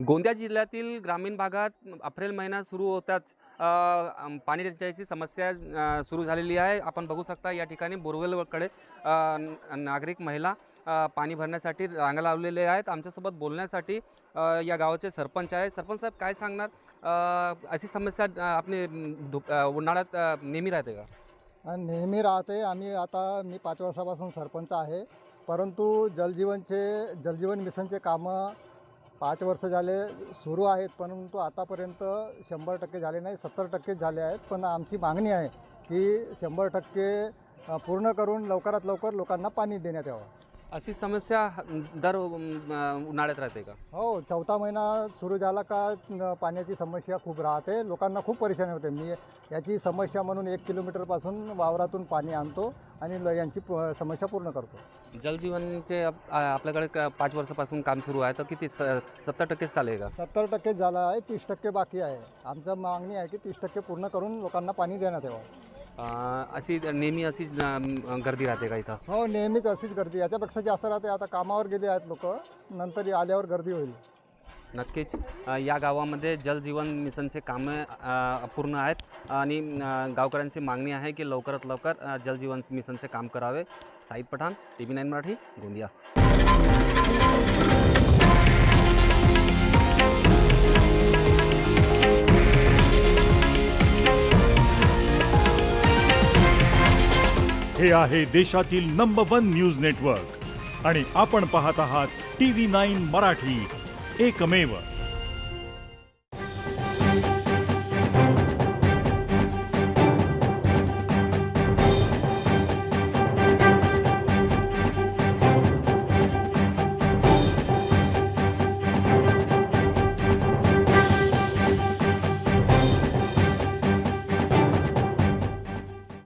गोंदिया जिल्ह्यातील ग्रामीण भागात एप्रिल महिना सुरू होताच पाणी टंचाईची समस्या सुरू झालेली आहे। आपण बघू शकता या ठिकाणी बोरवेलकडे नागरिक महिला पाणी भरण्यासाठी रांगा लावलेले आहेत। आमच्यासोबत बोलण्यासाठी या गावाचे सरपंच आहे। सरपंच साहेब काय सांगणार, अशी समस्या आपली उन्हाळ्यात नेहमी राहते का? नेहमी राहते। मी 5 वर्षापासून सरपंच आहे, परंतु जलजीवन मिशनचे कामं 5 वर्ष झाले सुरू आहेत, परंतु आतापर्यंत 100% झाले नाही, 70% झाले आहेत। पण आमची मागणी आहे की 100% पूर्ण करून लवकरात लवकर लोकांना पाणी देण्यात यावं। अशी समस्या दर उन्हाळ्यात राहते का? हो, चौथा महिना सुरू झाला का पाण्याची समस्या खूप राहते, लोकांना खूप परेशानी होते। मी याची समस्या म्हणून 1 किलोमीटरपासून वावरातून पाणी आणतो आणि यांची समस्या पूर्ण करतो। जलजीवनचे आपल्याकडे 5 वर्षापासून काम सुरू आहे, तर किती 70% चालेल का? 70% झालं आहे, 30% बाकी आहे। आमची मागणी आहे की 30% पूर्ण करून लोकांना पाणी देण्यात यावं। अशी नेहमी अशीच गर्दी राहते का इथं? हो, नेहमीच अशीच गर्दी, याच्यापेक्षा जास्त राहते। आता कामावर गेले आहेत लोक, नंतर आल्यावर गर्दी होईल। नक्कीच या गावामध्ये जलजीवन मिशनचे कामे अपूर्ण आहेत आणि गावकऱ्यांची मागणी आहे की लवकरात लवकर जलजीवन मिशनचे काम करावे। साईद पठाण, TV9 मराठी, गोंदिया। हे आहे देशातील नंबर 1 न्यूज नेटवर्क आणि आपण पाहत आहात TV9 मराठी, एकमेव।